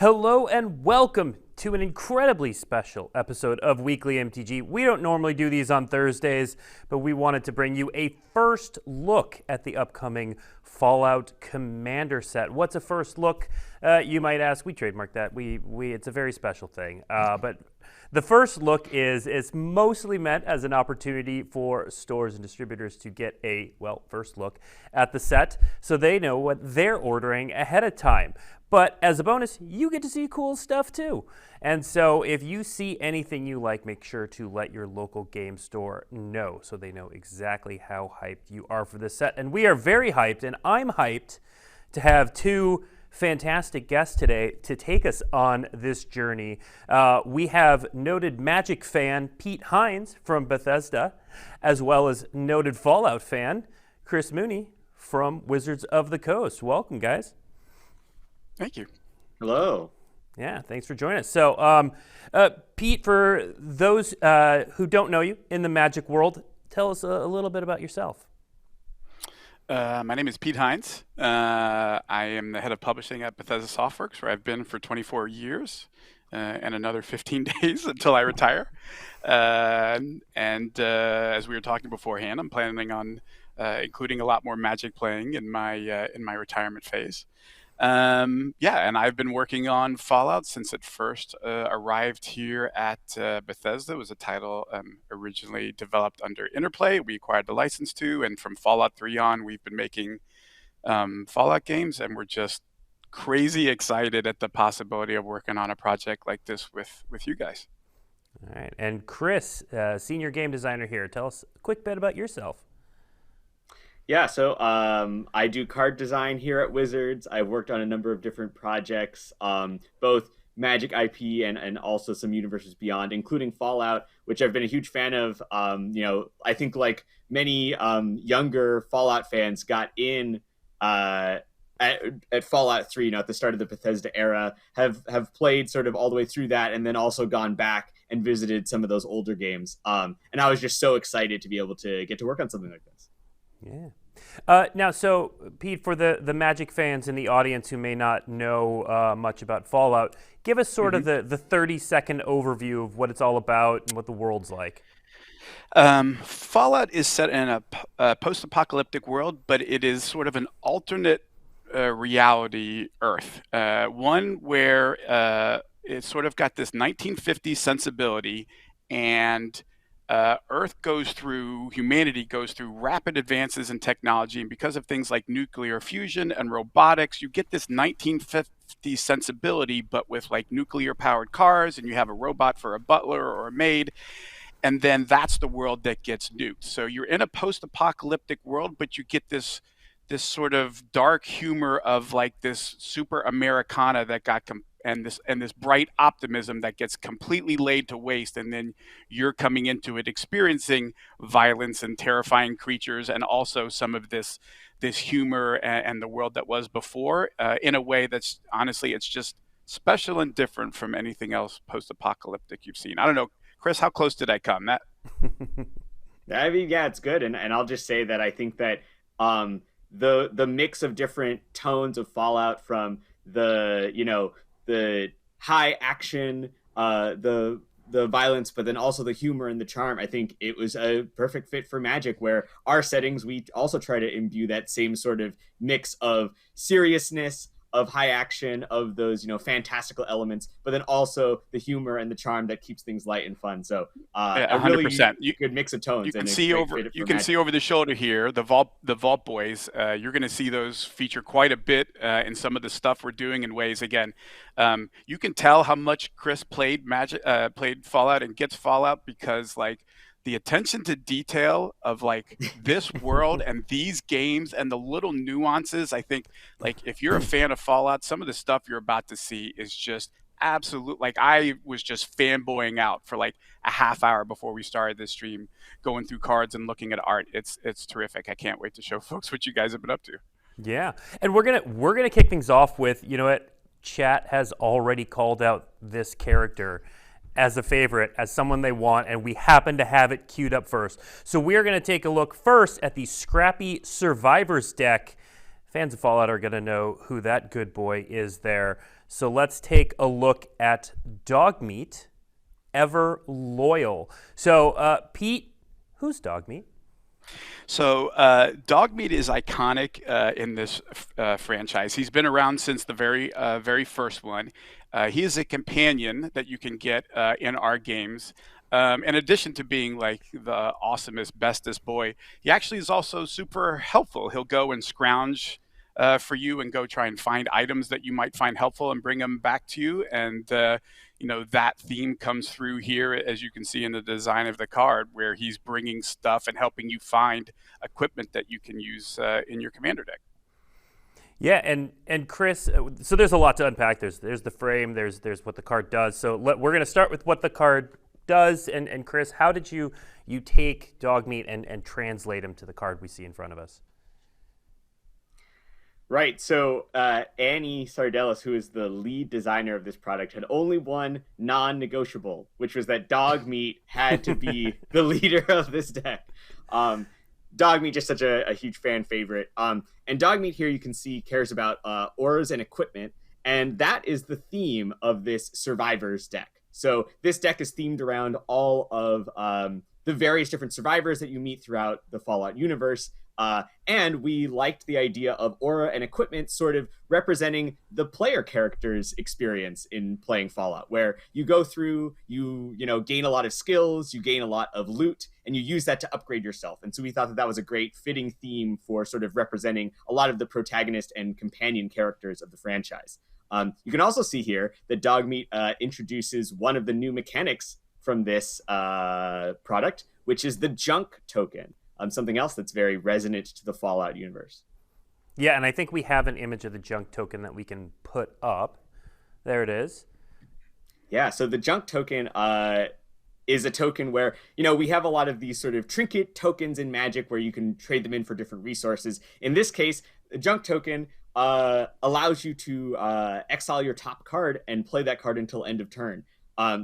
Hello and welcome to an incredibly special episode of Weekly MTG. We don't normally do these on Thursdays, but we wanted to bring you a first look at the upcoming Fallout Commander set. What's a first look? You might ask. We trademarked that. It's a very special thing. But the first look is mostly meant as an opportunity for stores and distributors to get a, first look at the set so they know what they're ordering ahead of time. But as a bonus, you get to see cool stuff too. And so if you see anything you like, make sure to let your local game store know so they know exactly how hyped you are for this set. And we are very hyped, and I'm hyped to have two fantastic guests today to take us on this journey. We have noted Magic fan Pete Hines from Bethesda, as well as noted Fallout fan Chris Mooney from Wizards of the Coast. Welcome, guys. Thank you. Hello. Yeah, thanks for joining us. So, Pete, for those who don't know you in the Magic world, tell us a little bit about yourself. My name is Pete Hines. I am the head of publishing at Bethesda Softworks, where I've been for 24 years and another 15 days until I retire. And as we were talking beforehand, I'm planning on including a lot more Magic playing in my retirement phase. And I've been working on Fallout since it first arrived here at Bethesda. It was a title originally developed under Interplay. We acquired the license to, and from Fallout 3 on, we've been making Fallout games, and we're just crazy excited at the possibility of working on a project like this with you guys. All right, and Chris, senior game designer here, tell us a quick bit about yourself. Yeah, so I do card design here at Wizards. I've worked on a number of different projects, both Magic IP and also some Universes Beyond, including Fallout, which I've been a huge fan of. I think like many younger Fallout fans got in at Fallout 3, at the start of the Bethesda era, have played sort of all the way through that, and then also gone back and visited some of those older games. And I was just so excited to be able to get to work on something like this. Yeah. Now, so Pete, for the Magic fans in the audience who may not know much about Fallout, give us sort of the 30-second overview of what it's all about and what the world's like. Fallout is set in a post-apocalyptic world, but it is sort of an alternate reality Earth, one where it's sort of got this 1950s sensibility, and humanity goes through rapid advances in technology, and because of things like nuclear fusion and robotics, you get this 1950s sensibility, but with like nuclear powered cars, and you have a robot for a butler or a maid, and then that's the world that gets nuked. So you're in a post-apocalyptic world, but you get this sort of dark humor of like this super Americana that got and this bright optimism that gets completely laid to waste, and then you're coming into it experiencing violence and terrifying creatures, and also some of this humor and the world that was before, in a way that's honestly, it's just special and different from anything else post-apocalyptic you've seen. I don't know, Chris, how close did I come? That I mean, yeah, it's good, and I'll just say that I think that the mix of different tones of Fallout, from the high action, the violence, but then also the humor and the charm. I think it was a perfect fit for Magic, where our settings, we also try to imbue that same sort of mix of seriousness, of high action, of those, fantastical elements, but then also the humor and the charm that keeps things light and fun. So 100%. Good mix of tones. You can see over the shoulder here, the Vault Boys. You're going to see those feature quite a bit in some of the stuff we're doing in ways. Again, you can tell how much Chris played Fallout and gets Fallout, because like the attention to detail of like this world and these games and the little nuances. I think like if you're a fan of Fallout, some of the stuff you're about to see is just absolute. Like I was just fanboying out for like a half hour before we started this stream, going through cards and looking at art. It's terrific. I can't wait to show folks what you guys have been up to. Yeah, and we're gonna kick things off with, chat has already called out this character as a favorite, as someone they want, and we happen to have it queued up first. So we are going to take a look first at the Scrappy Survivors deck Fans of Fallout are going to know who that good boy is there. So let's take a look at Dogmeat, Ever Loyal. So, Pete, who's Dogmeat? So Dogmeat is iconic in this franchise. He's been around since the very first one. He is a companion that you can get in our games. In addition to being like the awesomest, bestest boy, he actually is also super helpful. He'll go and scrounge for you and go try and find items that you might find helpful and bring them back to you. And that theme comes through here, as you can see in the design of the card, where he's bringing stuff and helping you find equipment that you can use in your commander deck. Yeah, and Chris, so there's a lot to unpack. There's the frame, there's what the card does. So we're going to start with what the card does. And Chris, how did you take Dogmeat and translate him to the card we see in front of us? Right. So Annie Sardellis, who is the lead designer of this product, had only one non-negotiable, which was that Dogmeat had to be the leader of this deck. Dogmeat, just such a huge fan favorite. And Dogmeat here, you can see, cares about auras and equipment. And that is the theme of this Survivors deck. So this deck is themed around all of the various different survivors that you meet throughout the Fallout universe. And we liked the idea of aura and equipment sort of representing the player character's experience in playing Fallout, where you go through, you gain a lot of skills, you gain a lot of loot, and you use that to upgrade yourself. And so we thought that was a great fitting theme for sort of representing a lot of the protagonist and companion characters of the franchise. You can also see here that Dogmeat introduces one of the new mechanics from this product, which is the junk token. Something else that's very resonant to the Fallout universe. Yeah, and I think we have an image of the junk token that we can put up. There it is. Yeah, so the junk token is a token where, we have a lot of these sort of trinket tokens in Magic where you can trade them in for different resources. In this case, the junk token allows you to exile your top card and play that card until end of turn.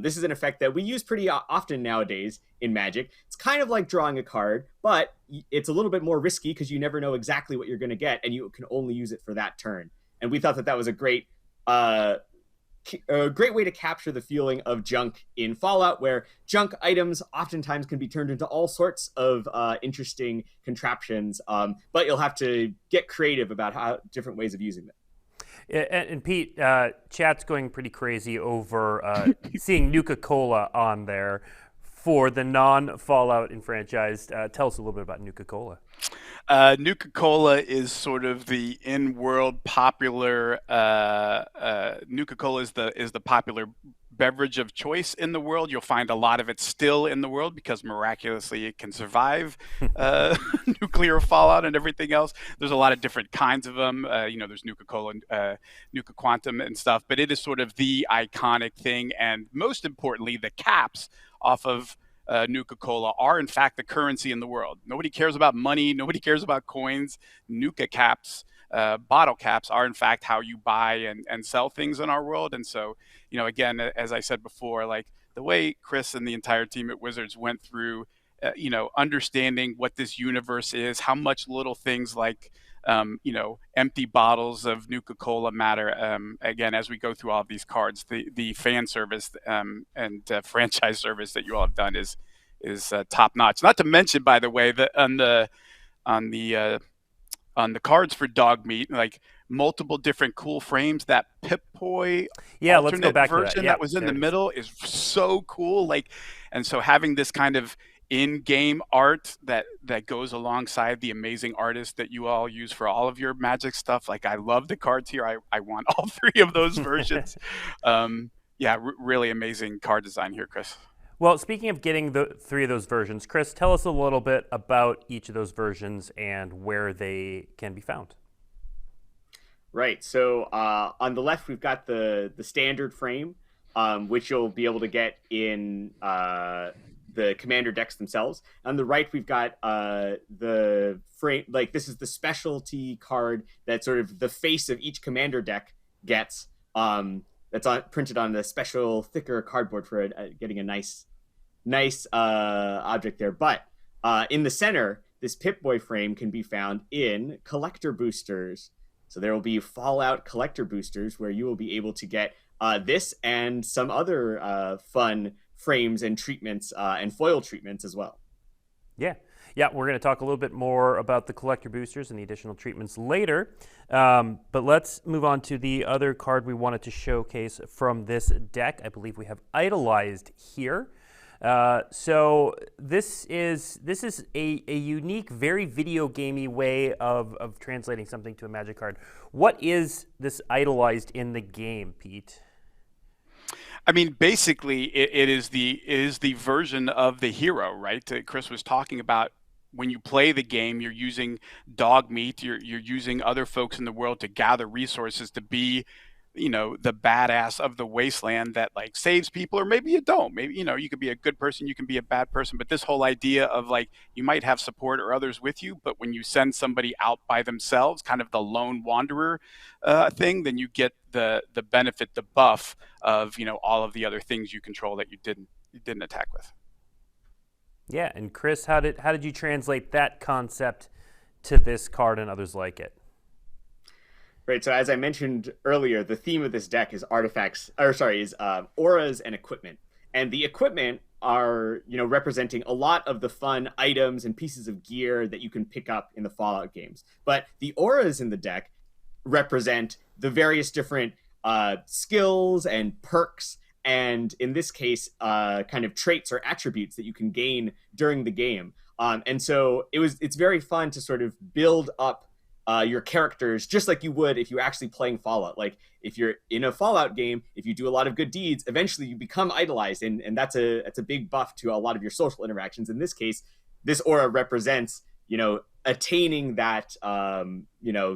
This is an effect that we use pretty often nowadays in Magic. It's kind of like drawing a card, but it's a little bit more risky because you never know exactly what you're going to get, and you can only use it for that turn. And we thought that was a great way to capture the feeling of junk in Fallout, where junk items oftentimes can be turned into all sorts of interesting contraptions, but you'll have to get creative about different ways of using them. And Pete, chat's going pretty crazy over seeing Nuka-Cola on there for the non-Fallout enfranchised. Tell us a little bit about Nuka-Cola. Nuka-Cola is sort of the in-world popular. Nuka-Cola is the popular beverage of choice in the world. You'll find a lot of it still in the world because miraculously it can survive nuclear fallout and everything else. There's a lot of different kinds of them. There's Nuka-Cola, Nuka Quantum and stuff, but it is sort of the iconic thing. And most importantly, the caps off of Nuka-Cola are in fact the currency in the world. Nobody cares about money. Nobody cares about coins. Nuka caps, bottle caps are in fact how you buy and sell things in our world. And so, again, as I said before, like the way Chris and the entire team at Wizards went through, understanding what this universe is, how much little things like, empty bottles of Nuka-Cola matter. Again, as we go through all of these cards, the fan service and franchise service that you all have done is top notch. Not to mention, by the way, that on the cards for Dogmeat, like multiple different cool frames. That Pip-Boy let's go back version to that. Yeah, that was in the middle is so cool. And so having this kind of in-game art that goes alongside the amazing artists that you all use for all of your Magic stuff. Like, I love the cards here. I want all three of those versions. Really amazing card design here, Chris. Well, speaking of getting the three of those versions, Chris, tell us a little bit about each of those versions and where they can be found. Right. So on the left, we've got the standard frame, which you'll be able to get in the commander decks themselves. On the right, we've got the frame. Like, this is the specialty card that sort of the face of each commander deck gets. That's printed on the special thicker cardboard for getting a nice object there. But in the center, this Pip-Boy frame can be found in collector boosters. So there will be Fallout collector boosters where you will be able to get this and some other fun frames and treatments and foil treatments as well. Yeah. Yeah, we're going to talk a little bit more about the collector boosters and the additional treatments later. But let's move on to the other card we wanted to showcase from this deck. I believe we have Idolized here. So this is a unique, very video gamey way of translating something to a Magic card. What is this Idolized in the game, Pete? I mean, basically, it is the version of the hero, right? Chris was talking about when you play the game, you're using dog meat, you're using other folks in the world to gather resources to be, the badass of the wasteland that like saves people, or maybe you don't. Maybe, you could be a good person, you can be a bad person. But this whole idea of like you might have support or others with you, but when you send somebody out by themselves, kind of the lone wanderer thing, then you get the benefit, the buff of all of the other things you control that you didn't attack with. Yeah, and Chris, how did you translate that concept to this card and others like it? Right, so as I mentioned earlier, the theme of this deck is auras and equipment. And the equipment are, representing a lot of the fun items and pieces of gear that you can pick up in the Fallout games. But the auras in the deck represent the various different skills and perks, and in this case, kind of traits or attributes that you can gain during the game. And so it's very fun to sort of build up your characters just like you would if you were actually playing Fallout. Like if you're in a Fallout game, if you do a lot of good deeds, eventually you become idolized, and that's a big buff to a lot of your social interactions. In this case, this aura represents attaining that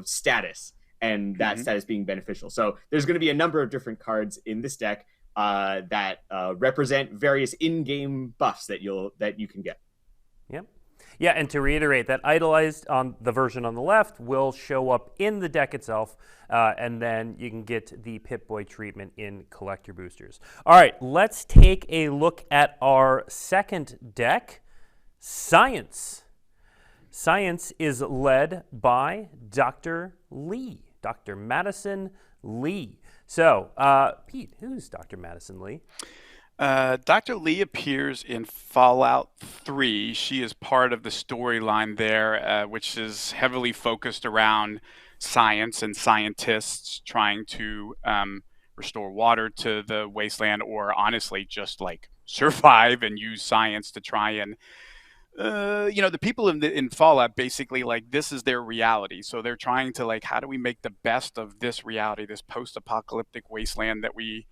status, and that status being beneficial. So there's going to be a number of different cards in this deck that represent various in-game buffs that you can get. Yep. Yeah, and to reiterate, that Idolized on the version on the left will show up in the deck itself, and then you can get the Pip-Boy treatment in collector boosters. All right, let's take a look at our second deck, Science. Science is led by Dr. Lee, Dr. Madison Lee. So, Pete, who's Dr. Madison Lee? Dr. Lee appears in Fallout 3. She is part of the storyline there, which is heavily focused around science and scientists trying to restore water to the wasteland, or honestly just like survive and use science to try and the people in Fallout, basically, like, this is their reality. So they're trying to, like, how do we make the best of this reality, this post-apocalyptic wasteland that we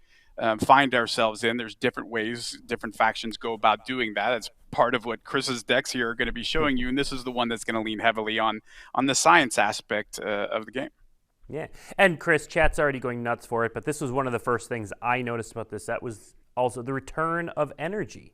find ourselves in? There's different ways different factions go about doing that. It's part of what Chris's decks here are going to be showing you, and this is the one that's going to lean heavily on the science aspect of the game. Yeah, and Chris, chat's already going nuts for it, but this was one of the first things I noticed about this. That was also the return of energy.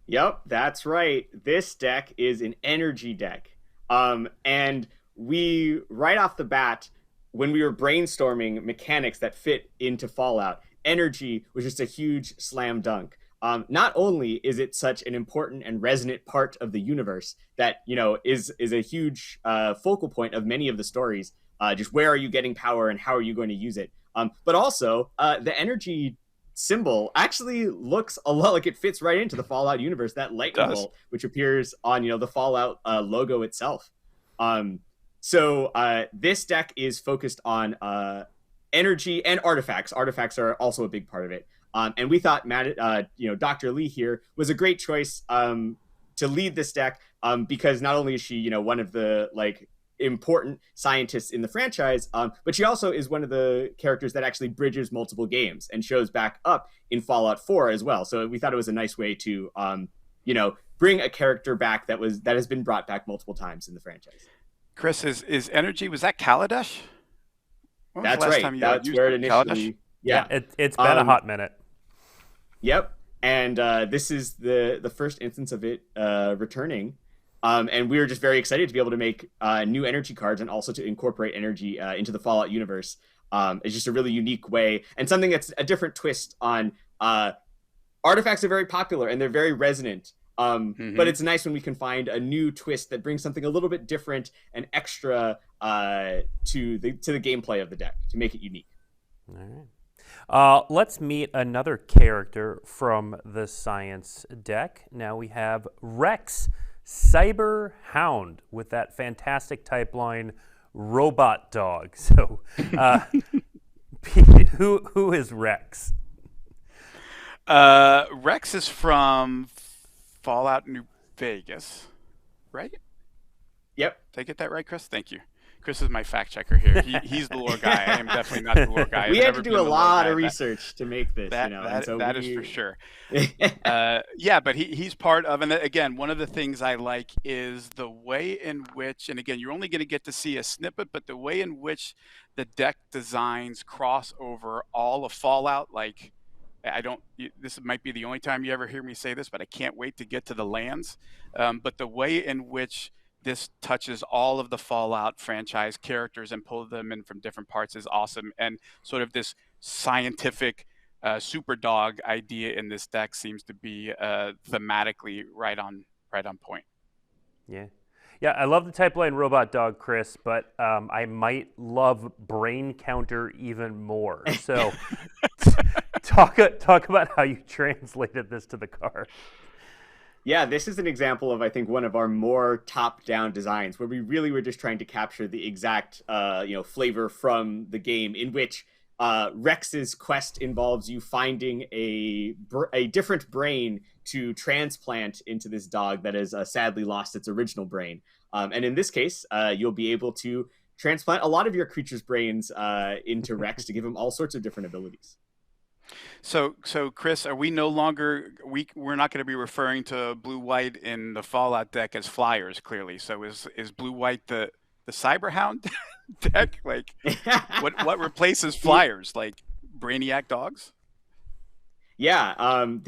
Yep, that's right. This deck is an energy deck. And we, right off the bat, when we were brainstorming mechanics that fit into Fallout, energy was just a huge slam dunk. Not only is it such an important and resonant part of the universe that, is a huge focal point of many of the stories, just where are you getting power and how are you going to use it? But also, the energy symbol actually looks a lot like it fits right into the Fallout universe, that lightning bolt, which appears on, the Fallout logo itself. So this deck is focused on energy and artifacts. Artifacts are also a big part of it. And we thought Dr. Lee here was a great choice to lead this deck because not only is she, one of the important scientists in the franchise, but she also is one of the characters that actually bridges multiple games and shows back up in Fallout 4 as well. So we thought it was a nice way to, bring a character back that has been brought back multiple times in the franchise. Chris, is energy, was that Kaladesh? That's right. That's where it initially. Yeah, it's been a hot minute. Yep, and this is the first instance of it returning. And we were just very excited to be able to make new energy cards and also to incorporate energy into the Fallout universe. It's just a really unique way and something that's a different twist on artifacts are very popular and they're very resonant But it's nice when we can find a new twist that brings something a little bit different and extra to the gameplay of the deck to make it unique. All right. Let's meet another character from the Science deck. Now we have Rex, Cyber Hound, with that fantastic type line, Robot Dog. So, Pete, who is Rex? Rex is from Fallout New Vegas, right? Yep. Did I get that right, Chris? Thank you. Chris is my fact checker here. He's the lore guy. I am definitely not the lore guy. We had to do a lot of research to make this. That is for sure. Yeah, but he's part of, and again, one of the things I like is the way in which, and again, you're only going to get to see a snippet, but the way in which the deck designs cross over all of Fallout. Like, this might be the only time you ever hear me say this, but I can't wait to get to the lands. But the way in which this touches all of the Fallout franchise characters and pull them in from different parts is awesome. And sort of this scientific super dog idea in this deck seems to be thematically right on point. Yeah, I love the type line Robot Dog, Chris, but I might love Brain Counter even more. So talk about how you translated this to the card. Yeah, this is an example of, I think, one of our more top-down designs where we really were just trying to capture the exact, flavor from the game, in which Rex's quest involves you finding a different brain to transplant into this dog that has sadly lost its original brain. And in this case, you'll be able to transplant a lot of your creature's brains into Rex to give him all sorts of different abilities. So Chris, are we no longer we're not going to be referring to blue-white in the Fallout deck as flyers, clearly. So is blue-white the Cyberhound deck? Like, what replaces flyers? Like Brainiac dogs? Yeah, I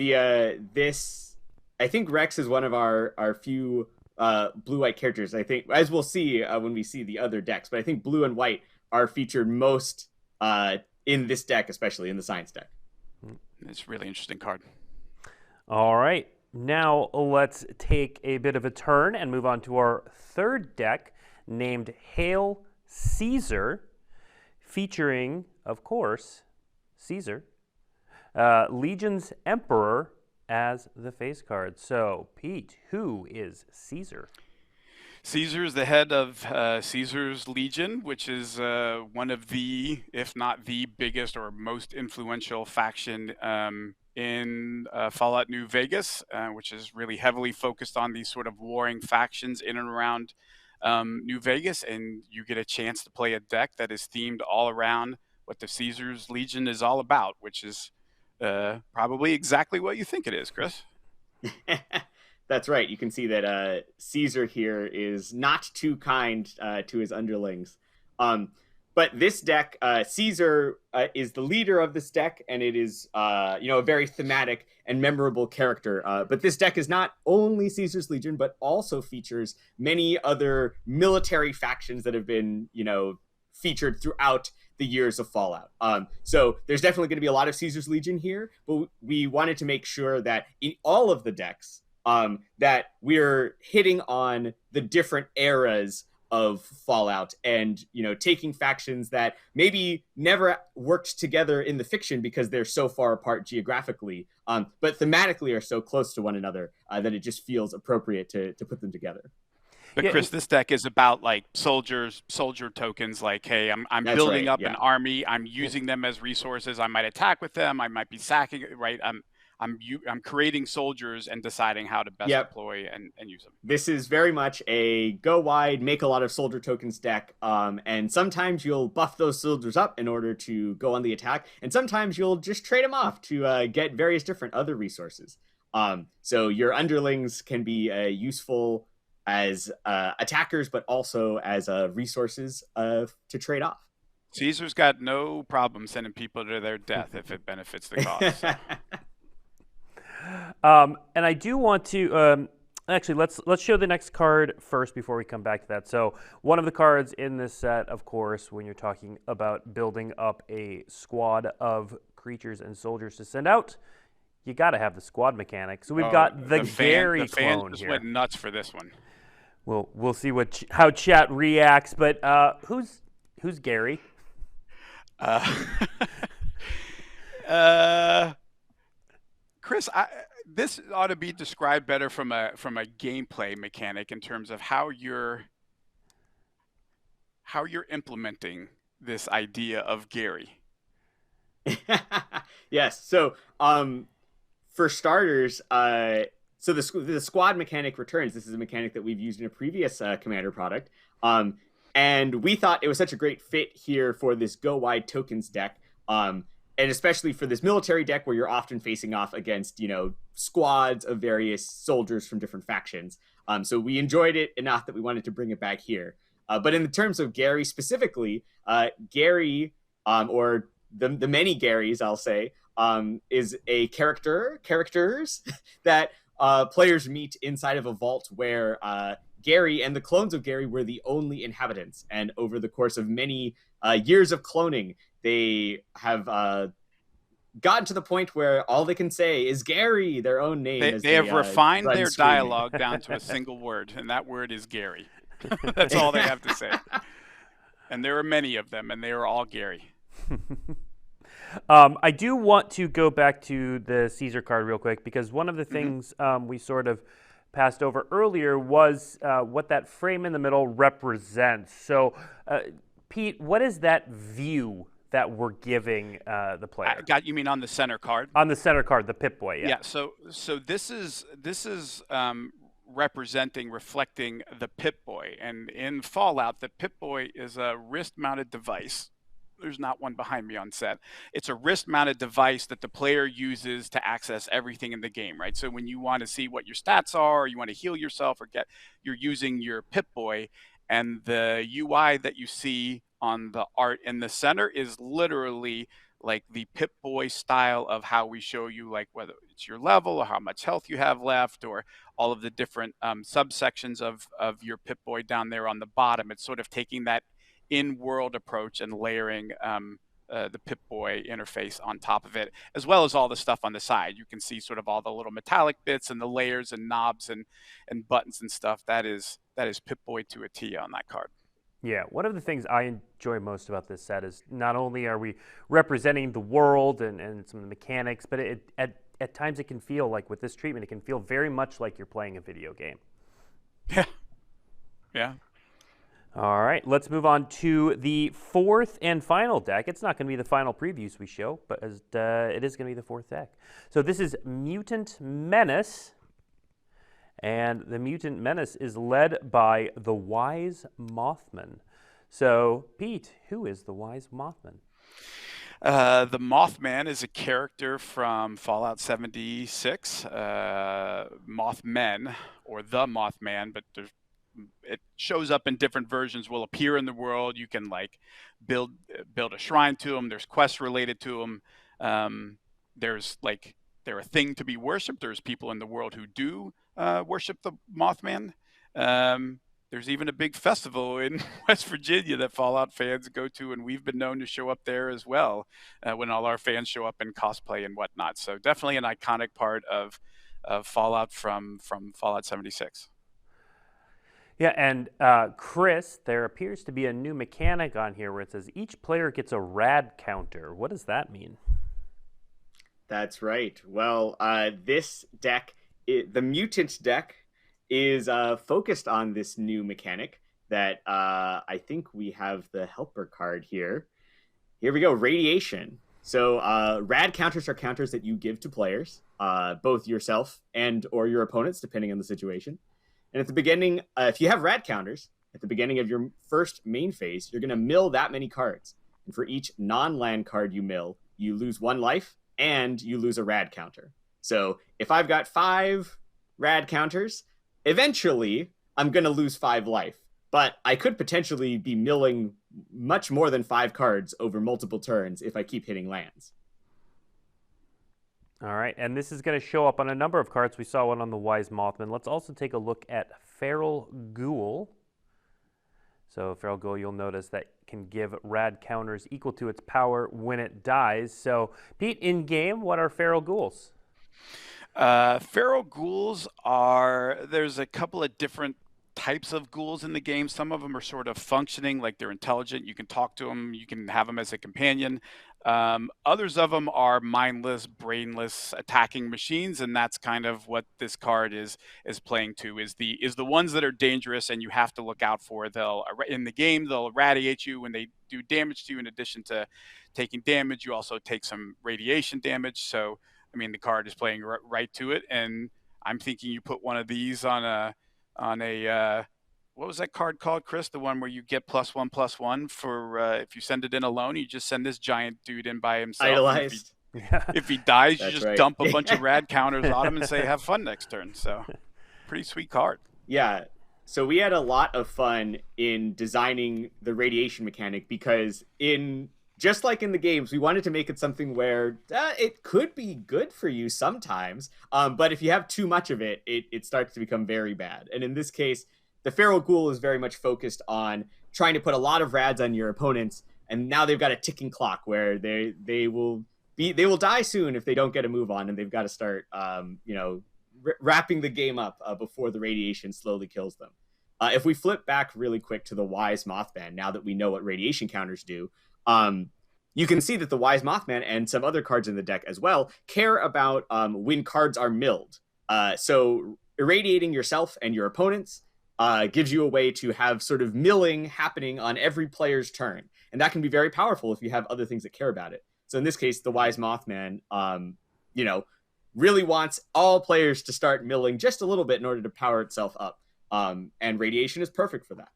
think Rex is one of our few blue-white characters. I think, as we'll see when we see the other decks, but I think blue and white are featured most in this deck, especially in the Science deck. It's a really interesting card. All right. Now let's take a bit of a turn and move on to our third deck named Hail Caesar, featuring, of course, Caesar, Legion's Emperor as the face card. So, Pete, who is Caesar? Caesar is the head of Caesar's Legion, which is one of the, if not the biggest or most influential faction in Fallout New Vegas, which is really heavily focused on these sort of warring factions in and around New Vegas. And you get a chance to play a deck that is themed all around what the Caesar's Legion is all about, which is probably exactly what you think it is, Chris. That's right. You can see that Caesar here is not too kind to his underlings. But this deck, Caesar is the leader of this deck, and it is a very thematic and memorable character. But this deck is not only Caesar's Legion, but also features many other military factions that have been, featured throughout the years of Fallout. So there's definitely going to be a lot of Caesar's Legion here, but we wanted to make sure that in all of the decks, that we're hitting on the different eras of Fallout and, taking factions that maybe never worked together in the fiction because they're so far apart geographically, but thematically are so close to one another that it just feels appropriate to put them together. But Chris, this deck is about like soldier tokens. Like, hey, I'm building up an army. I'm using them as resources. I might attack with them. I might be sacking. Right. I'm creating soldiers and deciding how to best deploy and use them. This is very much a go wide, make a lot of soldier tokens deck. And sometimes you'll buff those soldiers up in order to go on the attack. And sometimes you'll just trade them off to get various different other resources. So your underlings can be useful as attackers, but also as resources to trade off. Caesar's got no problem sending people to their death if it benefits the cause. So. And I do want to actually let's show the next card first before we come back to that. So one of the cards in this set, of course, when you're talking about building up a squad of creatures and soldiers to send out, you got to have the squad mechanic. So we've got the Gary the fans clone just here. went nuts for this one. We'll see how chat reacts. But who's Gary? Chris, this ought to be described better from a gameplay mechanic in terms of how you're implementing this idea of Gary. Yes. So, for starters, so the squad mechanic returns. This is a mechanic that we've used in a previous Commander product. And we thought it was such a great fit here for this Go Wide Tokens deck. And especially for this military deck where you're often facing off against, squads of various soldiers from different factions. So we enjoyed it enough that we wanted to bring it back here. But in the terms of Gary specifically, Gary, or the many Garys, I'll say, is a characters that players meet inside of a vault where Gary and the clones of Gary were the only inhabitants. And over the course of many years of cloning, they have gotten to the point where all they can say is Gary, their own name. They have refined their screaming. dialogue down to a single word, and that word is Gary. That's all they have to say. And there are many of them, and they are all Gary. I do want to go back to the Caesar card real quick, because one of the things we sort of passed over earlier was what that frame in the middle represents. So, Pete, what is that view that we're giving the player? You mean on the center card? On the center card, the Pip-Boy, yeah. Yeah, so this is reflecting the Pip-Boy. And in Fallout, the Pip-Boy is a wrist-mounted device. There's not one behind me on set. It's a wrist-mounted device that the player uses to access everything in the game, right? So when you want to see what your stats are, or you want to heal yourself, you're using your Pip-Boy, and the UI that you see on the art in the center is literally like the Pip-Boy style of how we show you, like whether it's your level or how much health you have left, or all of the different subsections of your Pip-Boy down there on the bottom. It's sort of taking that in-world approach and layering the Pip-Boy interface on top of it, as well as all the stuff on the side. You can see sort of all the little metallic bits and the layers and knobs and buttons and stuff. That is Pip-Boy to a T on that card. Yeah, one of the things I enjoy most about this set is not only are we representing the world and some of the mechanics, but at times it can feel like, with this treatment, it can feel very much like you're playing a video game. Yeah. Yeah. All right, let's move on to the fourth and final deck. It's not going to be the final previews we show, but it is going to be the fourth deck. So this is Mutant Menace, and the Mutant Menace is led by the Wise Mothman. So, Pete, who is the Wise Mothman? The Mothman is a character from Fallout 76. Mothmen, or the Mothman, but it shows up in different versions, will appear in the world. You can build a shrine to him. There's quests related to him. They're a thing to be worshipped. There's people in the world who do worship the Mothman. There's even a big festival in West Virginia that Fallout fans go to, and we've been known to show up there as well when all our fans show up in cosplay and whatnot. So definitely an iconic part of Fallout from Fallout 76. Yeah, and Chris, there appears to be a new mechanic on here where it says each player gets a rad counter. What does that mean? That's right. Well, this deck, the Mutant deck, is focused on this new mechanic that I think we have the helper card here. Here we go, Radiation. So rad counters are counters that you give to players, both yourself and or your opponents, depending on the situation. And at the beginning, if you have rad counters, at the beginning of your first main phase, you're going to mill that many cards. And for each non-land card you mill, you lose 1 life and you lose a rad counter. So if I've got 5 rad counters, eventually I'm going to lose 5 life. But I could potentially be milling much more than 5 cards over multiple turns if I keep hitting lands. All right, and this is going to show up on a number of cards. We saw one on the Wise Mothman. Let's also take a look at Feral Ghoul. So Feral Ghoul, you'll notice that can give rad counters equal to its power when it dies. So Pete, in game, what are Feral Ghouls? Feral ghouls there's a couple of different types of ghouls in the game. Some of them are sort of functioning, like they're intelligent. You can talk to them, you can have them as a companion. Others of them are mindless, brainless attacking machines, and that's kind of what this card is playing to. Is the ones that are dangerous and you have to look out for. In the game they'll irradiate you when they do damage to you. In addition to taking damage, you also take some radiation damage. So I mean, the card is playing right to it, and I'm thinking you put one of these on a what was that card called, Chris? The one where you get +1/+1 for if you send it in alone. You just send this giant dude in by himself. Idolized. If he dies, you That's just right. dump a bunch of rad counters on him and say, "Have fun next turn." So, pretty sweet card. Yeah. So we had a lot of fun in designing the radiation mechanic because just like in the games, we wanted to make it something where it could be good for you sometimes, but if you have too much of it, it starts to become very bad. And in this case, the feral ghoul is very much focused on trying to put a lot of rads on your opponents, and now they've got a ticking clock where they will die soon if they don't get a move on, and they've got to start wrapping the game up before the radiation slowly kills them. If we flip back really quick to the Wise Mothman, now that we know what radiation counters do, you can see that the Wise Mothman and some other cards in the deck as well care about when cards are milled. So irradiating yourself and your opponents gives you a way to have sort of milling happening on every player's turn. And that can be very powerful if you have other things that care about it. So in this case, the Wise Mothman, really wants all players to start milling just a little bit in order to power itself up. And radiation is perfect for that.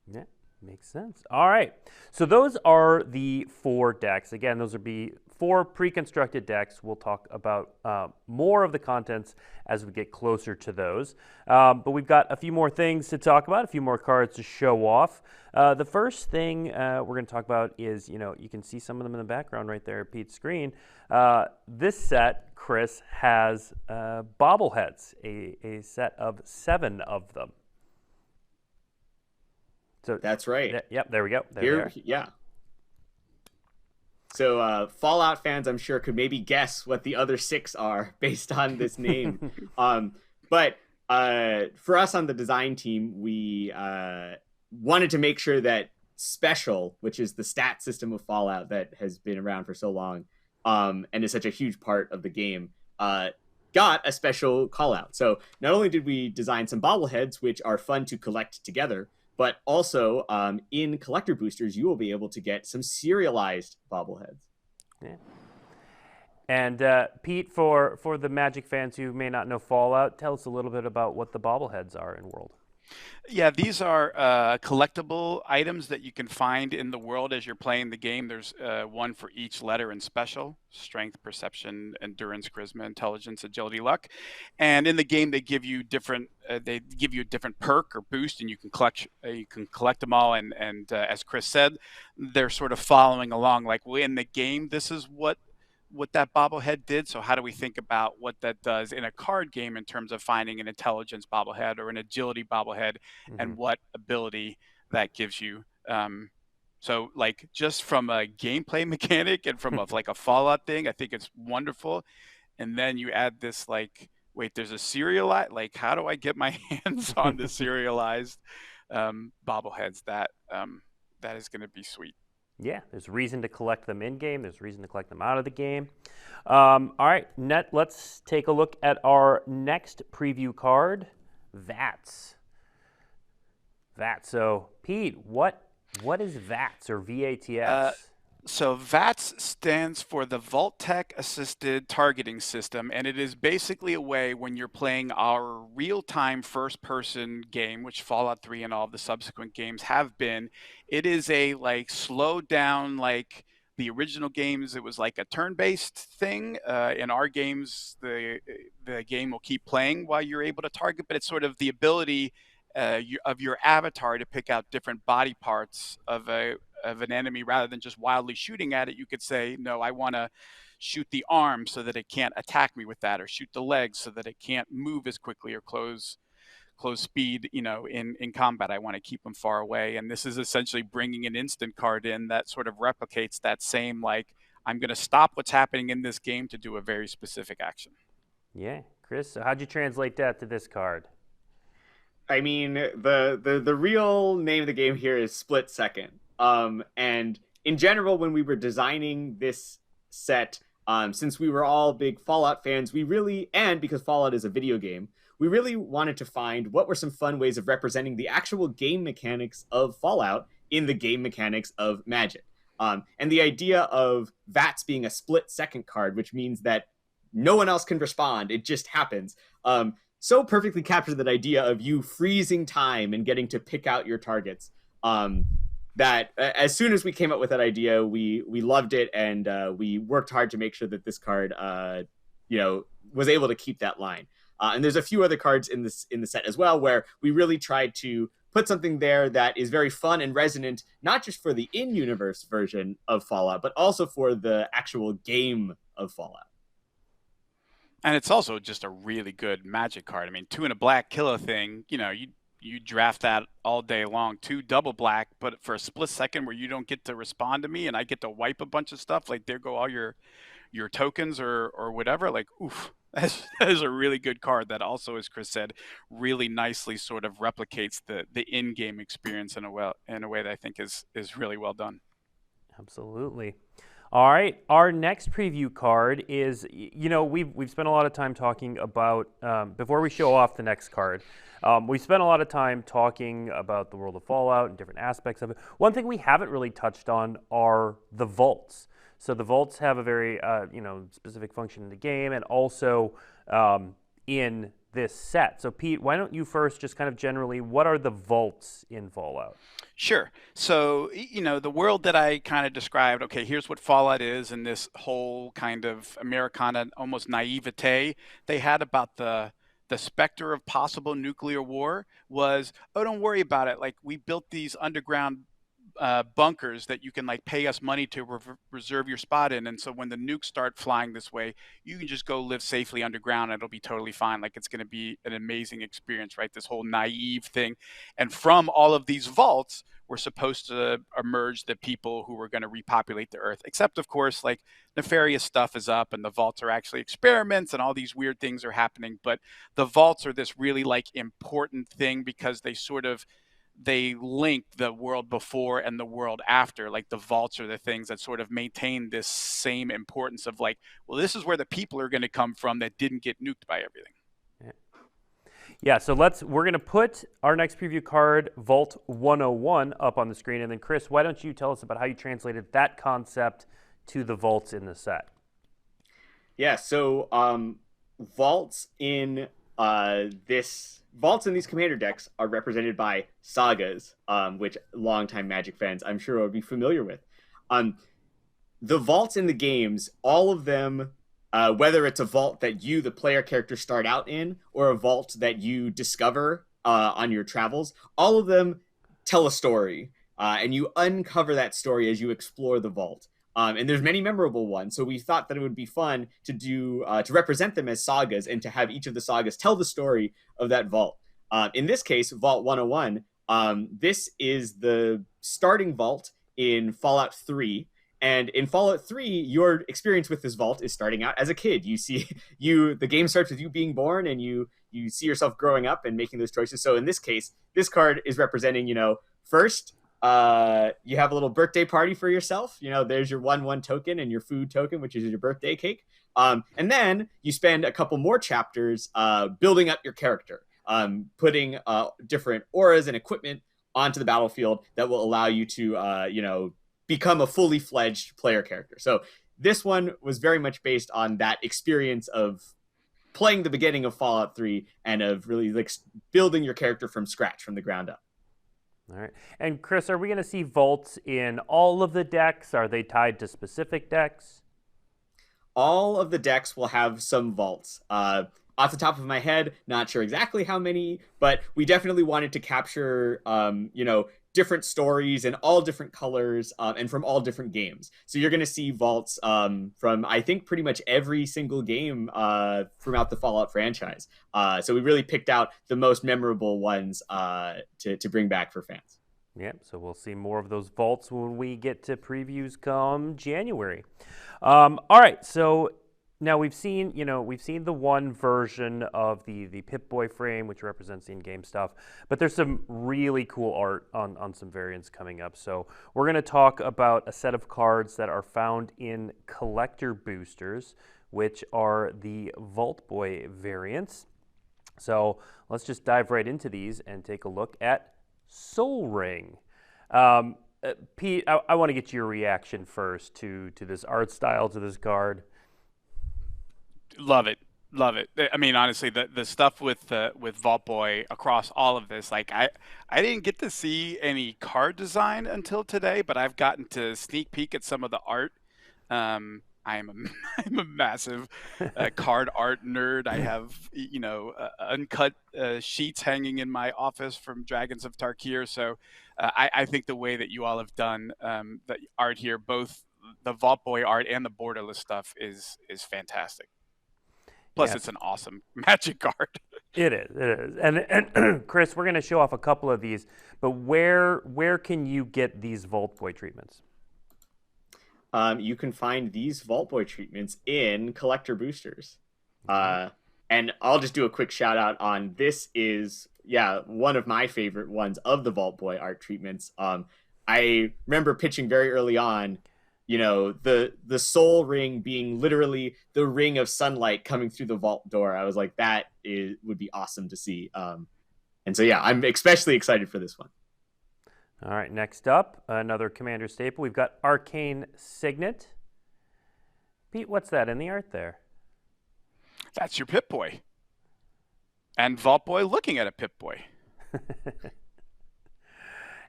Yeah, makes sense. All right. So those are the 4 decks. Again, those would be 4 pre-constructed decks. We'll talk about more of the contents as we get closer to those. But we've got a few more things to talk about, a few more cards to show off. The first thing we're going to talk about is, you can see some of them in the background right there at Pete's screen. This set, Chris, has bobbleheads, a set of 7 of them. So that's right. Yep, there we go. There yeah. So Fallout fans, I'm sure, could maybe guess what the other 6 are based on this name. But for us on the design team, we wanted to make sure that Special, which is the stat system of Fallout that has been around for so long and is such a huge part of the game, got a special call out. So not only did we design some bobbleheads, which are fun to collect together, but also in collector boosters, you will be able to get some serialized bobbleheads. Yeah. And Pete, for the Magic fans who may not know Fallout, tell us a little bit about what the bobbleheads are in World. Yeah, these are collectible items that you can find in the world as you're playing the game. There's one for each letter in Special: Strength, Perception, Endurance, Charisma, Intelligence, Agility, Luck. And in the game, they give you different a different perk or boost, and you can collect them all. And as Chris said, they're sort of following along. Like, well, in the game, this is what that bobblehead did. So how do we think about what that does in a card game in terms of finding an intelligence bobblehead or an agility bobblehead, and what ability that gives you? So like, just from a gameplay mechanic and from like a Fallout thing, I think it's wonderful. And then you add this, like, wait, there's a serialized, like, how do I get my hands on the serialized bobbleheads? That is going to be sweet. Yeah, there's reason to collect them in-game. There's reason to collect them out of the game. All right, let's take a look at our next preview card, V.A.T.S. V.A.T.S. So, Pete, what is V.A.T.S or V.A.T.S? So V.A.T.S stands for the Vault-Tec Assisted Targeting System, and it is basically a way when you're playing our real-time first-person game, which Fallout 3 and all of the subsequent games have been. It is a slowed down, like the original games. It was like a turn-based thing. In our games, the game will keep playing while you're able to target, but it's sort of the ability of your avatar to pick out different body parts of an enemy rather than just wildly shooting at it. You could say, no, I want to shoot the arm so that it can't attack me with that, or shoot the legs so that it can't move as quickly, or close speed, in combat. I want to keep them far away. And this is essentially bringing an instant card in that sort of replicates that same, like, I'm going to stop what's happening in this game to do a very specific action. Yeah, Chris, so how'd you translate that to this card? I mean, the real name of the game here is Split Second. And in general, when we were designing this set, since we were all big Fallout fans, we really, and because Fallout is a video game, we really wanted to find what were some fun ways of representing the actual game mechanics of Fallout in the game mechanics of Magic. And the idea of V.A.T.S being a split second card, which means that no one else can respond, it just happens. So perfectly captured that idea of you freezing time and getting to pick out your targets. That as soon as we came up with that idea, we loved it, and we worked hard to make sure that this card, was able to keep that line. And there's a few other cards in the set as well where we really tried to put something there that is very fun and resonant, not just for the in-universe version of Fallout, but also for the actual game of Fallout. And it's also just a really good Magic card. I mean, 2 and a black kill a thing. You draft that all day long. 2 double black, but for a split second where you don't get to respond to me and I get to wipe a bunch of stuff, like there go all your tokens or whatever. Like, oof, that is a really good card that also, as Chris said, really nicely sort of replicates the in-game experience in a way that I think is really well done. Absolutely. All right, our next preview card is, we've spent a lot of time talking about, before we show off the next card, we spent a lot of time talking about the world of Fallout and different aspects of it. One thing we haven't really touched on are the vaults. So the vaults have a very, specific function in the game and also in this set. So Pete, why don't you first just kind of generally, what are the vaults in Fallout? Sure. So, the world that I kind of described, okay, here's what Fallout is, and this whole kind of Americana, almost naivete they had about the specter of possible nuclear war was, oh, don't worry about it. Like, we built these underground bunkers that you can like pay us money to reserve your spot in, and so when the nukes start flying this way, you can just go live safely underground and it'll be totally fine. Like, it's going to be an amazing experience, right? This whole naive thing. And from all of these vaults were supposed to emerge the people who were going to repopulate the earth, except of course, like, nefarious stuff is up and the vaults are actually experiments and all these weird things are happening. But the vaults are this really like important thing because they link the world before and the world after. Like, the vaults are the things that sort of maintain this same importance of like, well, this is where the people are going to come from that didn't get nuked by everything. Yeah, so we're going to put our next preview card, Vault 101, up on the screen. And then Chris, why don't you tell us about how you translated that concept to the vaults in the set? Yeah, so vaults in these commander decks are represented by sagas, which longtime Magic fans I'm sure will be familiar with. The vaults in the games, all of them, whether it's a vault that you, the player character, start out in, or a vault that you discover on your travels, all of them tell a story, and you uncover that story as you explore the vault. And there's many memorable ones, so we thought that it would be fun to do to represent them as sagas and to have each of the sagas tell the story of that vault. In this case, Vault 101, this is the starting vault in Fallout 3. And in Fallout 3, your experience with this vault is starting out as a kid. The game starts with you being born, and you see yourself growing up and making those choices. So in this case, this card is representing, first, you have a little birthday party for yourself. There's your 1/1 token and your food token, which is your birthday cake. And then you spend a couple more chapters building up your character, putting different auras and equipment onto the battlefield that will allow you to, become a fully fledged player character. So this one was very much based on that experience of playing the beginning of Fallout 3 and of really like building your character from scratch, from the ground up. All right. And Chris, are we going to see vaults in all of the decks? Are they tied to specific decks? All of the decks will have some vaults. Off the top of my head, not sure exactly how many, but we definitely wanted to capture, different stories in all different colors and from all different games. So you're going to see vaults from, I think, pretty much every single game throughout the Fallout franchise. So we really picked out the most memorable ones to bring back for fans. Yep, so we'll see more of those vaults when we get to previews come January. All right, so now we've seen the one version of the Pip-Boy frame, which represents the in-game stuff, but there's some really cool art on some variants coming up. So we're going to talk about a set of cards that are found in collector boosters, which are the Vault Boy variants. So let's just dive right into these and take a look at Soul Ring. Pete, I want to get your reaction first to this art style, to this card. Love it. Love it. I mean, honestly, the stuff with Vault Boy across all of this, like I didn't get to see any card design until today, but I've gotten to sneak peek at some of the art. I'm a massive card art nerd. I have uncut sheets hanging in my office from Dragons of Tarkir. So I think the way that you all have done the art here, both the Vault Boy art and the borderless stuff, is fantastic. Plus, it's an awesome Magic card. It is. And Chris, we're going to show off a couple of these, but where can you get these Vault Boy treatments? You can find these Vault Boy treatments in collector boosters. And I'll just do a quick shout out on this is, one of my favorite ones of the Vault Boy art treatments. I remember pitching very early on, the soul ring being literally the ring of sunlight coming through the vault door. I was like, would be awesome to see. And so, I'm especially excited for this one. All right, next up, another Commander staple. We've got Arcane Signet. Pete, what's that in the art there? That's your Pip-Boy. And Vault Boy looking at a Pip-Boy.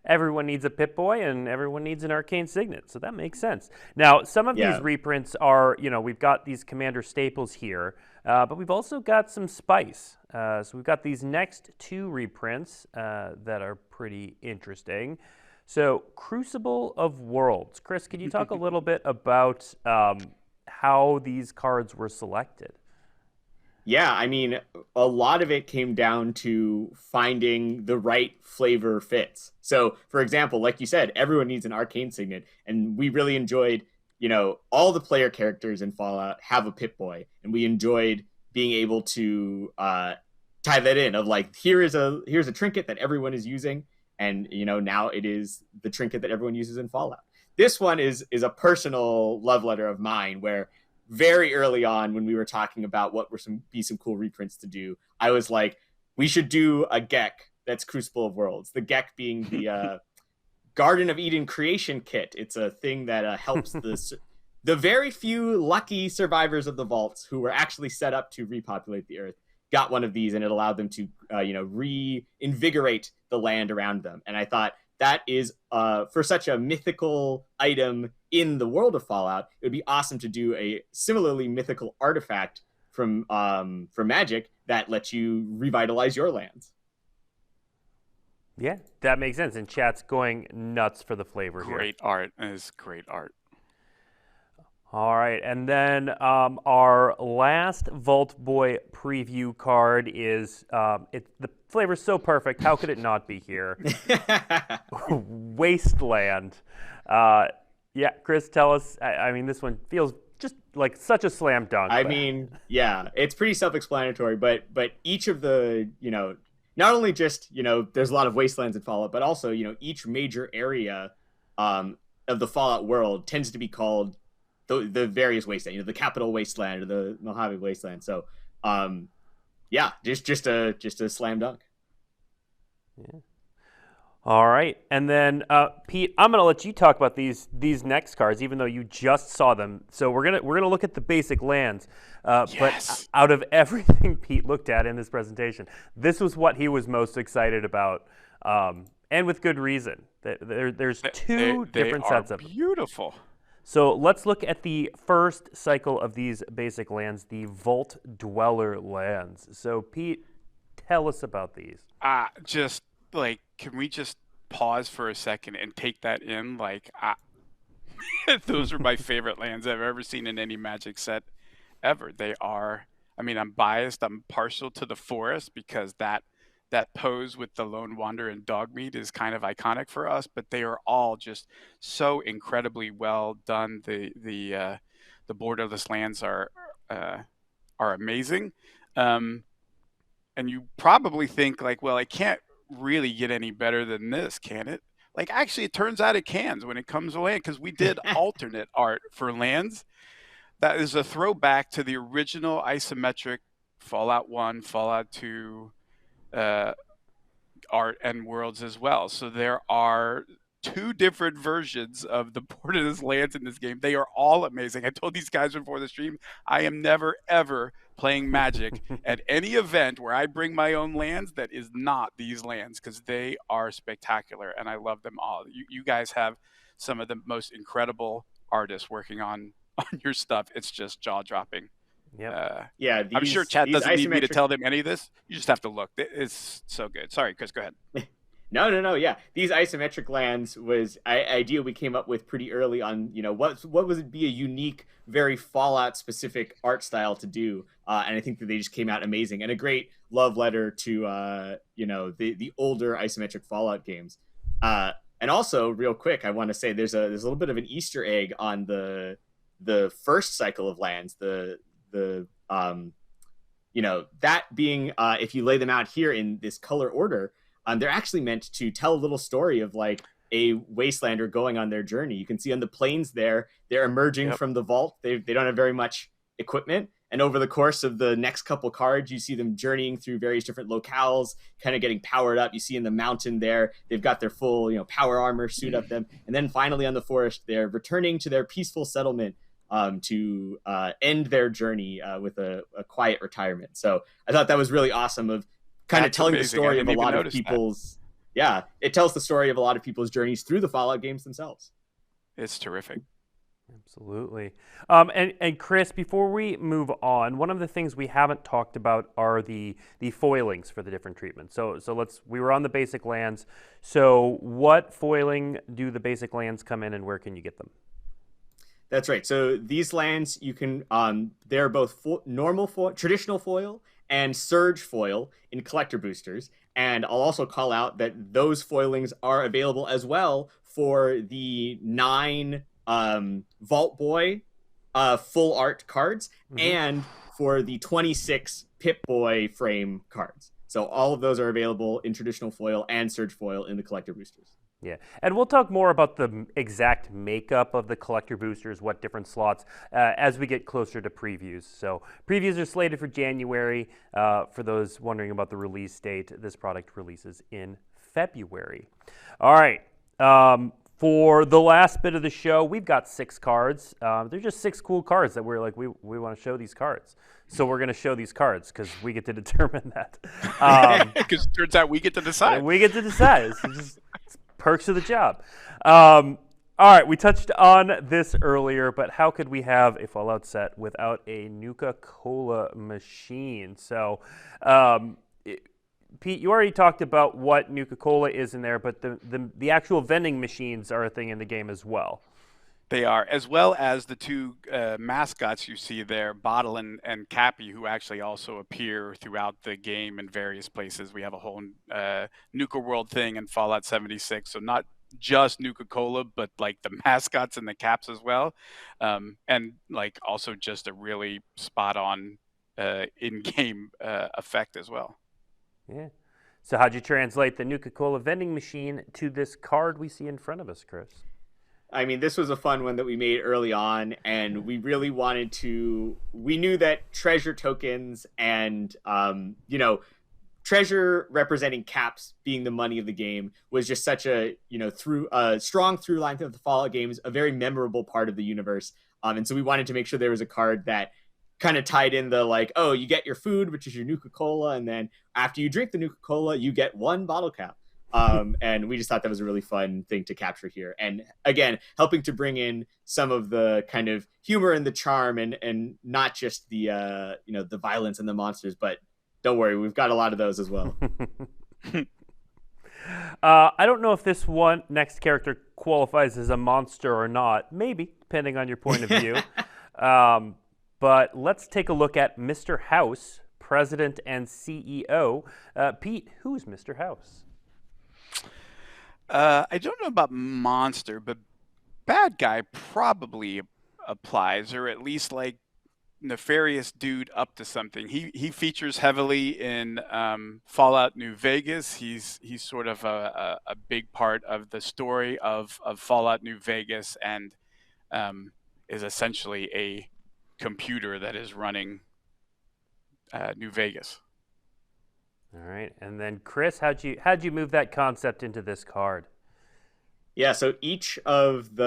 Everyone needs a Pip-Boy and everyone needs an Arcane Signet, so that makes sense. Now, some of these reprints are, we've got these Commander staples here, but we've also got some spice. So we've got these next two reprints that are pretty interesting. So, Crucible of Worlds. Chris, could you talk a little bit about how these cards were selected? Yeah, I mean, a lot of it came down to finding the right flavor fits. So, for example, like you said, everyone needs an Arcane Signet, and we really enjoyed, all the player characters in Fallout have a Pip-Boy, and we enjoyed being able to tie that in of like, here's a trinket that everyone is using, and now it is the trinket that everyone uses in Fallout. This one is a personal love letter of mine, where very early on when we were talking about what were some cool reprints to do, I was like, we should do a Gek that's Crucible of Worlds. The Gek being the Garden of Eden creation kit. It's a thing that helps the very few lucky survivors of the vaults who were actually set up to repopulate the earth got one of these, and it allowed them to reinvigorate the land around them. And I thought that is for such a mythical item in the world of Fallout, it would be awesome to do a similarly mythical artifact from Magic that lets you revitalize your lands. Yeah, that makes sense. And chat's going nuts for the flavor here. Great art. It is great art. All right, and then our last Vault Boy preview card is the flavor's so perfect. How could it not be here? Wasteland. Chris, tell us. I mean, this one feels just like such a slam dunk. I mean, it's pretty self-explanatory, but each of the not only just there's a lot of wastelands in Fallout, but also each major area of the Fallout world tends to be called the various wastelands, the Capital Wasteland or the Mojave Wasteland. So, just a slam dunk. Yeah. All right, and then Pete, I'm gonna let you talk about these next cards, even though you just saw them. So we're gonna look at the basic lands. Yes. But out of everything Pete looked at in this presentation, this was what he was most excited about, and with good reason. There's two different sets of them. Beautiful. So let's look at the first cycle of these basic lands, the Vault Dweller lands. So Pete, tell us about these. Can we just pause for a second and take that in? Those are my favorite lands I've ever seen in any Magic set ever. They are, I'm biased. I'm partial to the forest because that that pose with the Lone Wanderer and Dogmeat is kind of iconic for us, but they are all just so incredibly well done. The borderless lands are amazing. And you probably think like, well, it can't really get any better than this, can it? Like, actually, it turns out it can when it comes to land, because we did alternate art for lands. That is a throwback to the original isometric Fallout 1, Fallout 2 art and worlds as well. So there are two different versions of the borderless lands in this game. They are all amazing. I told these guys before the stream, I am never, ever playing Magic at any event where I bring my own lands that is not these lands, because they are spectacular and I love them all. You guys have some of the most incredible artists working on your stuff. It's just jaw-dropping. Yeah. I'm sure Chad doesn't need me to tell them any of this. You just have to look. It's so good. Sorry, Chris, go ahead. No. Yeah, these isometric lands was an idea we came up with pretty early on. What would be a unique, very Fallout specific art style to do, and I think that they just came out amazing and a great love letter to the older isometric Fallout games. And also, real quick, I want to say there's a little bit of an Easter egg on the first cycle of lands. That being if you lay them out here in this color order. They're actually meant to tell a little story of like a wastelander going on their journey. You can see on the plains there, they're emerging from the vault. They don't have very much equipment. And over the course of the next couple cards, you see them journeying through various different locales, kind of getting powered up. You see in the mountain there, they've got their full power armor suit up them. And then finally on the forest, they're returning to their peaceful settlement to end their journey with a quiet retirement. So I thought that was really awesome of kind of telling the story of a lot of people's it tells the story of a lot of people's journeys through the Fallout games themselves. It's terrific. Absolutely. And Chris, before we move on, one of the things we haven't talked about are the foilings for the different treatments. So we were on the basic lands. So what foiling do the basic lands come in, and where can you get them? That's right. So these lands, you can they're both normal foil, traditional foil, and surge foil in collector boosters. And I'll also call out that those foilings are available as well for the 9 Vault Boy full art cards and for the 26 Pip Boy frame cards. So all of those are available in traditional foil and surge foil in the collector boosters. Yeah, and we'll talk more about the exact makeup of the collector boosters, what different slots, as we get closer to previews. So previews are slated for January. For those wondering about the release date, this product releases in February. All right. For the last bit of the show, we've got 6 cards. They're just 6 cool cards that we're like, we want to show these cards. So we're going to show these cards because we get to determine that. Because it turns out we get to decide. We get to decide. It's perks of the job. All right, we touched on this earlier, but how could we have a Fallout set without a Nuka-Cola machine? So, Pete, you already talked about what Nuka-Cola is in there, but the actual vending machines are a thing in the game as well. They are, as well as the 2 mascots you see there, Bottle and Cappy, who actually also appear throughout the game in various places. We have a whole Nuka World thing in Fallout 76, so not just Nuka-Cola, but like the mascots and the caps as well, and like also just a really spot-on in-game effect as well. Yeah. So how'd you translate the Nuka-Cola vending machine to this card we see in front of us, Chris? I mean, this was a fun one that we made early on, and we really wanted to. We knew that treasure tokens and, treasure representing caps being the money of the game was just such a, strong through line of the Fallout games, a very memorable part of the universe. And so we wanted to make sure there was a card that kind of tied in the like, oh, you get your food, which is your Nuka-Cola, and then after you drink the Nuka-Cola, you get 1 bottle cap. And we just thought that was a really fun thing to capture here. And again, helping to bring in some of the kind of humor and the charm and not just the, the violence and the monsters, but don't worry, we've got a lot of those as well. I don't know if this one next character qualifies as a monster or not. Maybe, depending on your point of view. But let's take a look at Mr. House, president and CEO. Pete, who's Mr. House? I don't know about monster, but bad guy probably applies, or at least like nefarious dude up to something. He features heavily in Fallout New Vegas. He's sort of a big part of the story of Fallout New Vegas, and is essentially a computer that is running New Vegas. All right, and then Chris, how'd you move that concept into this card? Yeah, so each of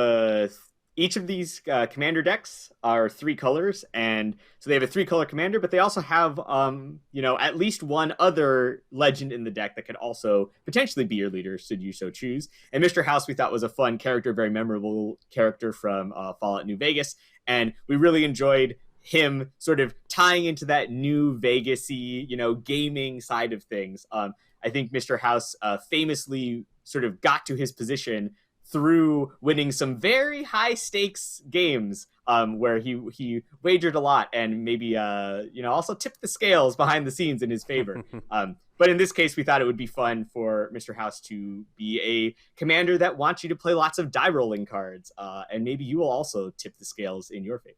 these commander decks are 3 colors, and so they have a 3-color commander, but they also have at least one other legend in the deck that could also potentially be your leader should you so choose. And Mr. House we thought was a fun character, very memorable character from Fallout New Vegas, and we really enjoyed him sort of tying into that New Vegas-y, gaming side of things. I think Mr. House famously sort of got to his position through winning some very high stakes games where he wagered a lot and maybe also tipped the scales behind the scenes in his favor. But in this case, we thought it would be fun for Mr. House to be a commander that wants you to play lots of die rolling cards, and maybe you will also tip the scales in your favor.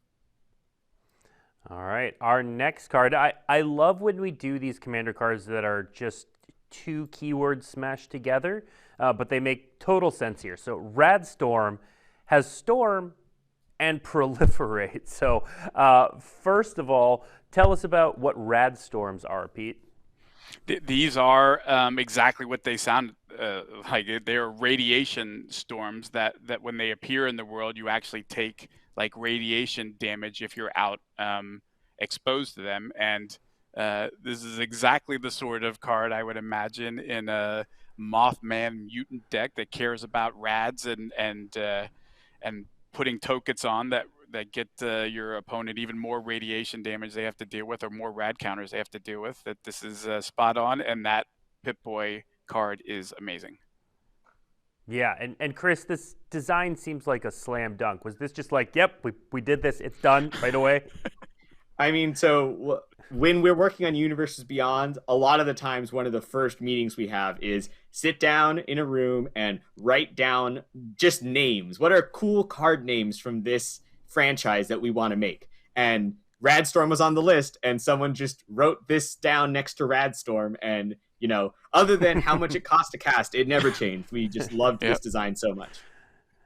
All right, our next card. I love when we do these commander cards that are just 2 keywords smashed together, but they make total sense here. So Radstorm has storm and proliferate. So first of all, tell us about what Radstorms are, Pete. These are exactly what they sound like. They're radiation storms that when they appear in the world, you actually take like radiation damage if you're out exposed to them. And this is exactly the sort of card I would imagine in a Mothman mutant deck that cares about rads and putting tokens on that get your opponent even more radiation damage they have to deal with, or more rad counters they have to deal with. That this is spot on, and that Pip-Boy card is amazing. Yeah, and Chris, this design seems like a slam dunk. Was this just like, yep, we did this, it's done right away? I mean, so when we're working on Universes Beyond, a lot of the times one of the first meetings we have is sit down in a room and write down just names. What are cool card names from this franchise that we want to make? And Radstorm was on the list, and someone just wrote this down next to Radstorm, and other than how much it cost to cast, it never changed. We just loved this design so much.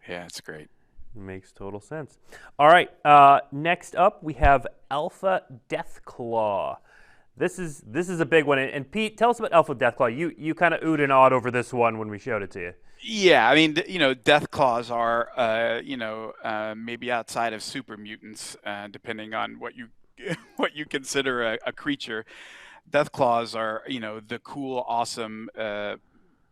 Yeah, it's great. Makes total sense. All right, next up we have Alpha Deathclaw. This is a big one. And Pete, tell us about Alpha Deathclaw. You kind of oohed and awed over this one when we showed it to you. Yeah, I mean, Deathclaws are, maybe outside of super mutants, depending on what you consider a creature. Deathclaws are, the cool, awesome,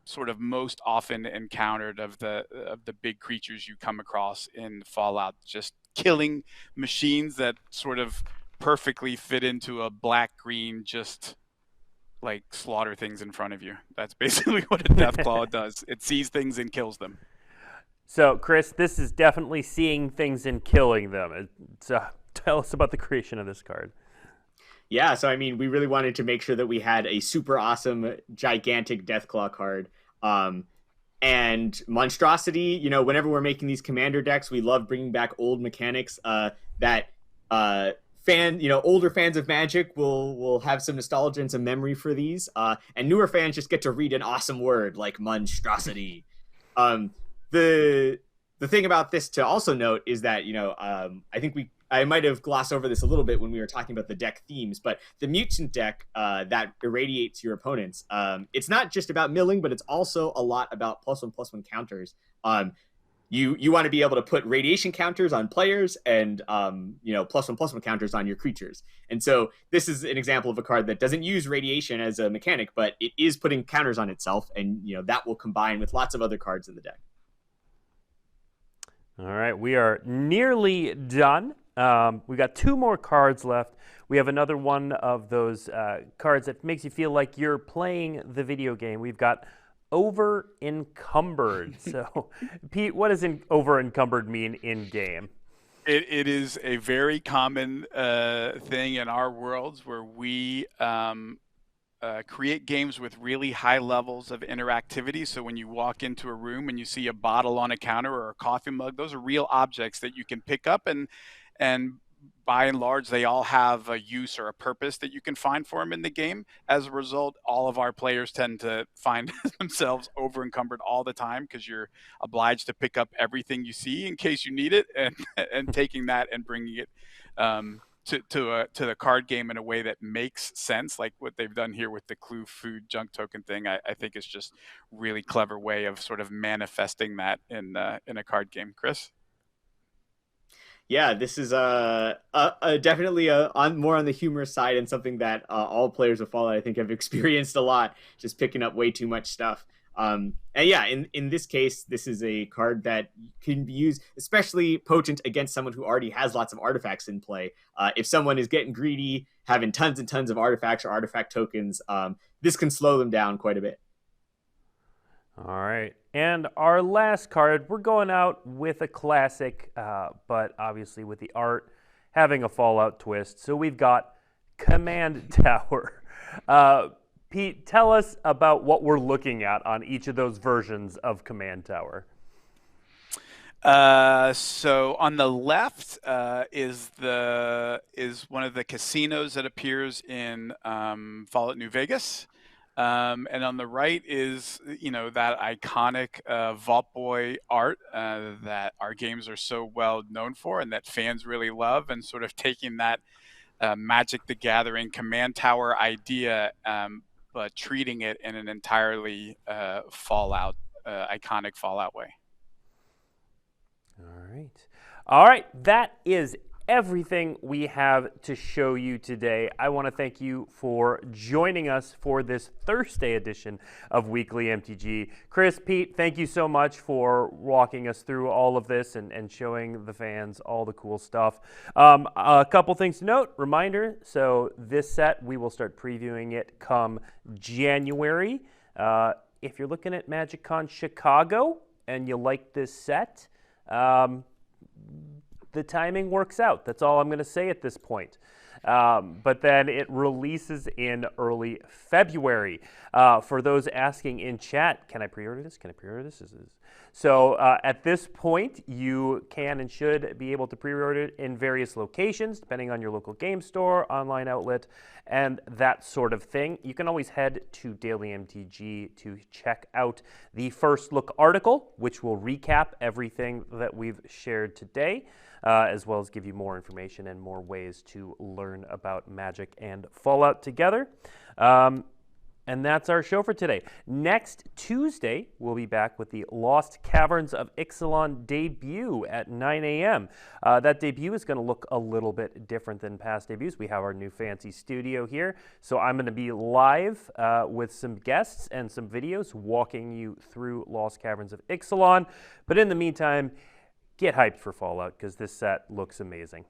sort of most often encountered of the big creatures you come across in Fallout. Just killing machines that sort of perfectly fit into a black-green, just like slaughter things in front of you. That's basically what a Deathclaw does. It sees things and kills them. So, Chris, this is definitely seeing things and killing them. So, tell us about the creation of this card. Yeah, so I mean, we really wanted to make sure that we had a super awesome, gigantic Deathclaw card. And monstrosity, whenever we're making these commander decks, we love bringing back old mechanics that older fans of Magic will have some nostalgia and some memory for these. And newer fans just get to read an awesome word like monstrosity. The thing about this to also note is that, I think I might have glossed over this a little bit when we were talking about the deck themes, but the mutant deck that irradiates your opponents, it's not just about milling, but it's also a lot about +1/+1 counters. You want to be able to put radiation counters on players and +1/+1 counters on your creatures. And so this is an example of a card that doesn't use radiation as a mechanic, but it is putting counters on itself, and that will combine with lots of other cards in the deck. All right, we are nearly done. We got 2 more cards left. We have another one of those cards that makes you feel like you're playing the video game. We've got Over Encumbered. So, Pete, what does over encumbered mean in game? It is a very common thing in our worlds where we create games with really high levels of interactivity. So when you walk into a room and you see a bottle on a counter or a coffee mug, those are real objects that you can pick up, and by and large, they all have a use or a purpose that you can find for them in the game. As a result, all of our players tend to find themselves over encumbered all the time because you're obliged to pick up everything you see in case you need it, and taking that and bringing it to the card game in a way that makes sense, like what they've done here with the Clue Food Junk Token thing. I think is just really clever way of sort of manifesting that in a card game. Chris? Yeah, this is definitely more on the humorous side, and something that all players of Fallout, I think, have experienced a lot, just picking up way too much stuff. And yeah, in this case, this is a card that can be used, especially potent against someone who already has lots of artifacts in play. If someone is getting greedy, having tons and tons of artifacts or artifact tokens, this can slow them down quite a bit. All right. And our last card, we're going out with a classic, but obviously with the art having a Fallout twist. So we've got Command Tower. Pete, tell us about what we're looking at on each of those versions of Command Tower. So on the left is one of the casinos that appears in Fallout New Vegas. And on the right is, that iconic Vault Boy art that our games are so well known for and that fans really love, and sort of taking that Magic the Gathering Command Tower idea, but treating it in an entirely iconic Fallout way. All right. That is everything we have to show you today. I want to thank you for joining us for this Thursday edition of Weekly MTG. Chris, Pete, thank you so much for walking us through all of this and showing the fans all the cool stuff. A couple things to note. Reminder, so this set, we will start previewing it come January. If you're looking at MagicCon Chicago and you like this set, the timing works out. That's all I'm going to say at this point. But then it releases in early February. For those asking in chat, can I pre-order this? Can I pre-order this? So at this point, you can and should be able to pre-order it in various locations, depending on your local game store, online outlet, and that sort of thing. You can always head to Daily MTG to check out the First Look article, which will recap everything that we've shared today, as well as give you more information and more ways to learn about Magic and Fallout together. And that's our show for today. Next Tuesday, we'll be back with the Lost Caverns of Ixalan debut at 9 a.m. That debut is going to look a little bit different than past debuts. We have our new fancy studio here. So I'm going to be live with some guests and some videos walking you through Lost Caverns of Ixalan. But in the meantime, get hyped for Fallout because this set looks amazing.